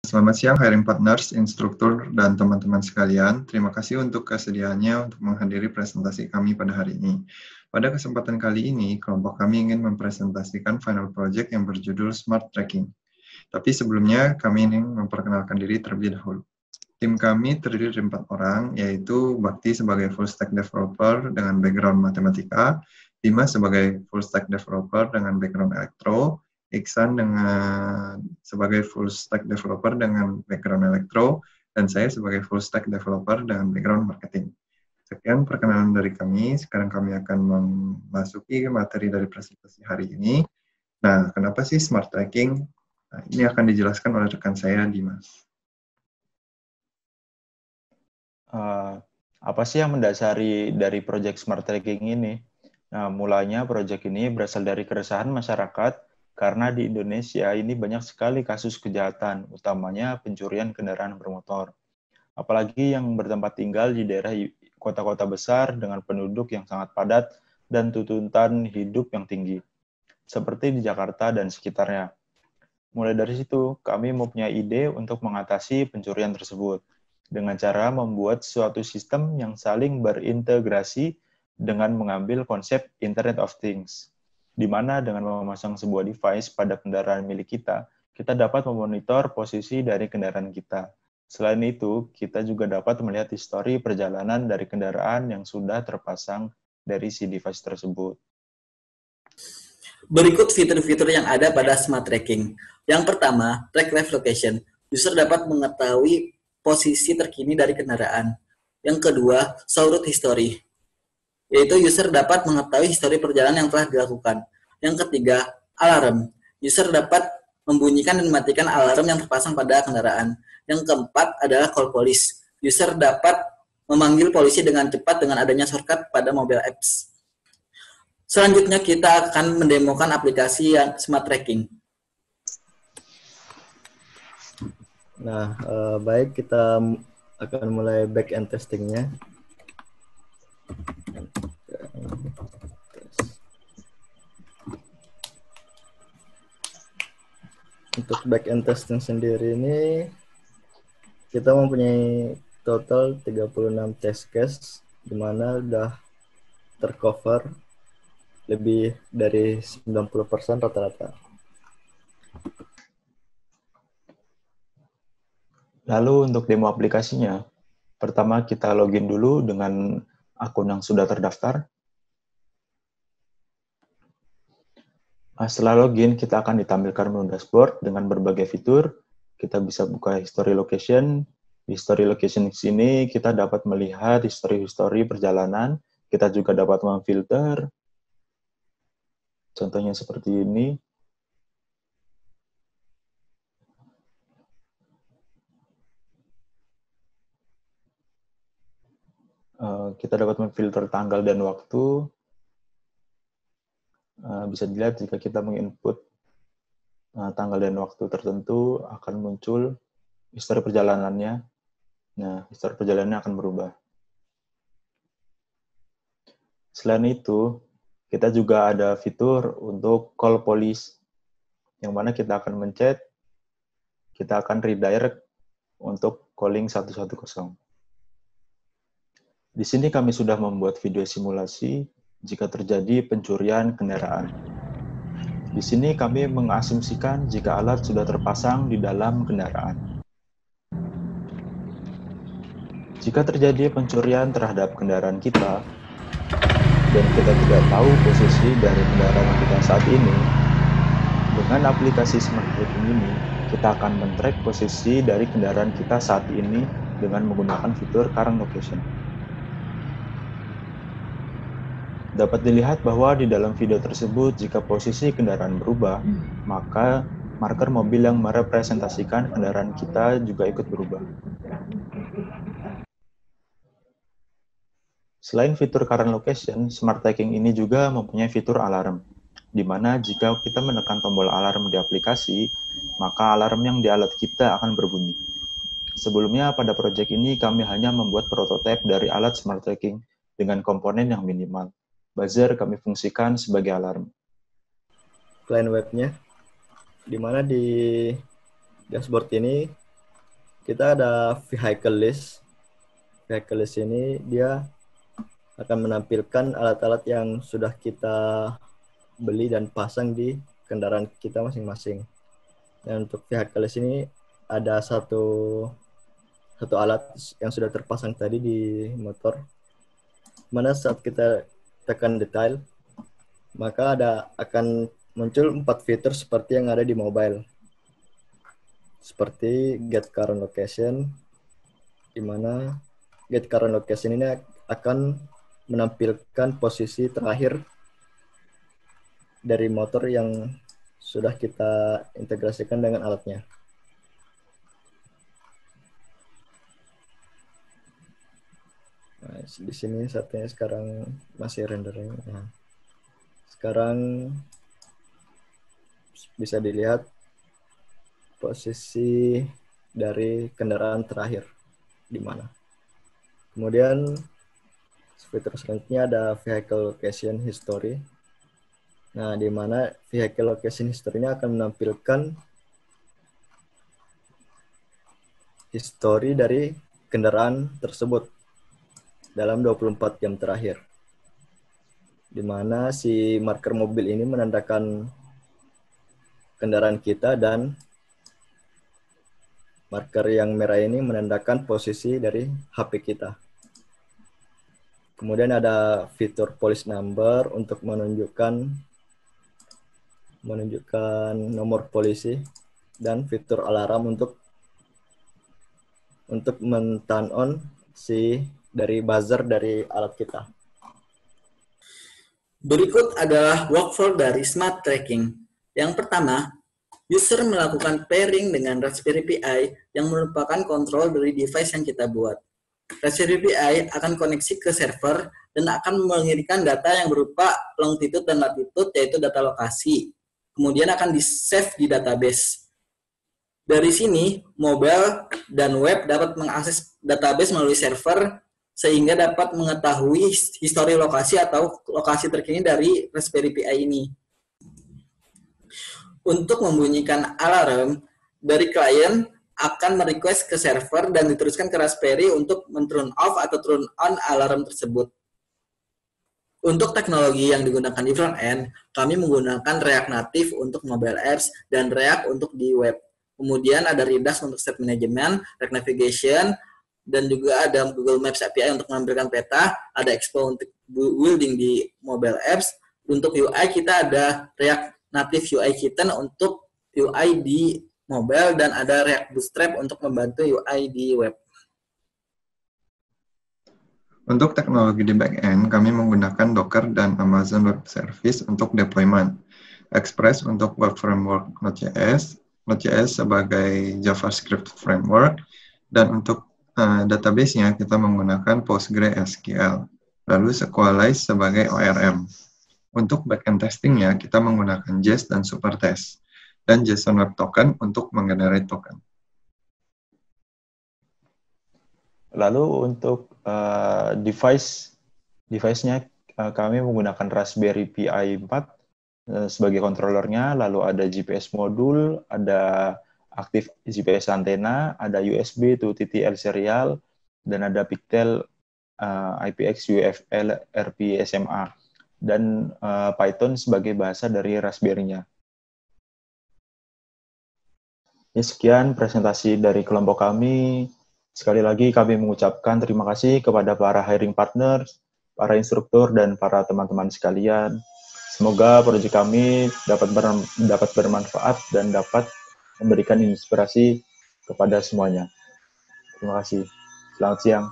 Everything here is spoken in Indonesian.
Selamat siang hiring partners, instruktur, dan teman-teman sekalian. Terima kasih untuk kesediaannya untuk menghadiri presentasi kami pada hari ini. Pada kesempatan kali ini, kelompok kami ingin mempresentasikan final project yang berjudul Smart Tracking. Tapi sebelumnya, kami ingin memperkenalkan diri terlebih dahulu. Tim kami terdiri dari 4 orang, yaitu Bakti sebagai full stack developer dengan background matematika, Dimas sebagai full stack developer dengan background elektro, Iksan sebagai full stack developer dengan background elektro, dan saya sebagai full stack developer dengan background marketing. Sekian perkenalan dari kami. Sekarang kami akan memasuki materi dari presentasi hari ini. Nah, kenapa sih smart tracking? Nah, ini akan dijelaskan oleh rekan saya, Dimas. Apa sih yang mendasari dari proyek smart tracking ini? Nah, mulanya proyek ini berasal dari keresahan masyarakat karena di Indonesia ini banyak sekali kasus kejahatan, utamanya pencurian kendaraan bermotor. Apalagi yang bertempat tinggal di daerah kota-kota besar dengan penduduk yang sangat padat dan tuntutan hidup yang tinggi, seperti di Jakarta dan sekitarnya. Mulai dari situ, kami mempunyai ide untuk mengatasi pencurian tersebut dengan cara membuat suatu sistem yang saling berintegrasi dengan mengambil konsep Internet of Things, di mana dengan memasang sebuah device pada kendaraan milik kita dapat memonitor posisi dari kendaraan kita. Selain itu, kita juga dapat melihat histori perjalanan dari kendaraan yang sudah terpasang dari si device tersebut. Berikut fitur-fitur yang ada pada Smart Tracking. Yang pertama, Track Live Location. User dapat mengetahui posisi terkini dari kendaraan. Yang kedua, Show Route History, yaitu user dapat mengetahui histori perjalanan yang telah dilakukan. Yang ketiga, Alarm. User dapat membunyikan dan mematikan alarm yang terpasang pada kendaraan. Yang keempat adalah Call Police. User dapat memanggil polisi dengan cepat dengan adanya shortcut pada mobile apps. Selanjutnya kita akan mendemokan aplikasi yang Smart Tracking. Nah, baik, kita akan mulai back-end testingnya. Untuk back-end testing sendiri ini, kita mempunyai total 36 test case, di mana sudah tercover lebih dari 90% rata-rata. Lalu untuk demo aplikasinya, pertama kita login dulu dengan akun yang sudah terdaftar. Setelah login, kita akan ditampilkan menu dashboard dengan berbagai fitur. Kita bisa buka history location. Di history location di sini kita dapat melihat history perjalanan. Kita juga dapat memfilter. Contohnya seperti ini. Kita dapat memfilter tanggal dan waktu. Bisa dilihat jika kita menginput tanggal dan waktu tertentu akan muncul histori perjalanannya. Nah, histori perjalanannya akan berubah. Selain itu, kita juga ada fitur untuk call police, yang mana kita akan mencet, kita akan redirect untuk calling 110. Di sini kami sudah membuat video simulasi jika terjadi pencurian kendaraan. Di sini kami mengasumsikan jika alat sudah terpasang di dalam kendaraan. Jika terjadi pencurian terhadap kendaraan kita, dan kita tidak tahu posisi dari kendaraan kita saat ini, dengan aplikasi Smart Tracking ini, kita akan men-track posisi dari kendaraan kita saat ini dengan menggunakan fitur Current Location. Dapat dilihat bahwa di dalam video tersebut, jika posisi kendaraan berubah, maka marker mobil yang merepresentasikan kendaraan kita juga ikut berubah. Selain fitur Current Location, Smart Tracking ini juga mempunyai fitur alarm, di mana jika kita menekan tombol alarm di aplikasi, maka alarm yang di alat kita akan berbunyi. Sebelumnya, pada proyek ini kami hanya membuat prototipe dari alat Smart Tracking dengan komponen yang minimal. Buzzer kami fungsikan sebagai alarm. Client webnya, di mana di dashboard ini kita ada vehicle list. Vehicle list ini dia akan menampilkan alat-alat yang sudah kita beli dan pasang di kendaraan kita masing-masing. Dan untuk vehicle list ini ada satu alat yang sudah terpasang tadi di motor. Mana saat kita tekan detail, maka akan muncul 4 fitur seperti yang ada di mobile. Seperti get current location, di mana get current location ini akan menampilkan posisi terakhir dari motor yang sudah kita integrasikan dengan alatnya. Nah, di sini saatnya sekarang masih rendering. Nah, sekarang bisa dilihat posisi dari kendaraan terakhir di mana. Kemudian fitur selanjutnya ada vehicle location history. Nah, di mana vehicle location history-nya akan menampilkan histori dari kendaraan tersebut dalam 24 jam terakhir. Di mana si marker mobil ini menandakan kendaraan kita dan marker yang merah ini menandakan posisi dari HP kita. Kemudian ada fitur police number untuk menunjukkan nomor polisi dan fitur alarm untuk men-turn on dari buzzer dari alat kita. Berikut adalah workflow dari Smart Tracking. Yang pertama, user melakukan pairing dengan Raspberry Pi yang merupakan kontrol dari device yang kita buat. Raspberry Pi akan koneksi ke server dan akan mengirimkan data yang berupa longitude dan latitude, yaitu data lokasi. Kemudian akan di-save di database. Dari sini, mobile dan web dapat mengakses database melalui server sehingga dapat mengetahui histori lokasi atau lokasi terkini dari Raspberry Pi ini. Untuk membunyikan alarm, dari klien akan merequest ke server dan diteruskan ke Raspberry untuk men-turn off atau turn on alarm tersebut. Untuk teknologi yang digunakan di front-end, kami menggunakan React Native untuk mobile apps dan React untuk di web. Kemudian ada Redux untuk state management, React Navigation, dan juga ada Google Maps API untuk menampilkan peta, ada Expo untuk building di mobile apps. Untuk UI kita ada React Native UI Kitten untuk UI di mobile dan ada React Bootstrap untuk membantu UI di web. Untuk teknologi di back-end, kami menggunakan Docker dan Amazon Web Service untuk deployment, Express untuk web framework Node.js, Node.js sebagai JavaScript framework, dan untuk database-nya kita menggunakan PostgreSQL, lalu Sequelize sebagai ORM. Untuk back-end testing-nya kita menggunakan Jest dan Supertest, dan JSON Web Token untuk menggenerate token. Lalu untuk device-nya kami menggunakan Raspberry Pi 4 sebagai controllernya, lalu ada GPS modul, ada aktif GPS antena, ada USB to TTL serial, dan ada Pictel IPX UFL RP SMA, dan Python sebagai bahasa dari Raspberry-nya. Ya, sekian presentasi dari kelompok kami. Sekali lagi kami mengucapkan terima kasih kepada para hiring partners, para instruktur, dan para teman-teman sekalian. Semoga proyek kami dapat bermanfaat dan dapat memberikan inspirasi kepada semuanya. Terima kasih. Selamat siang.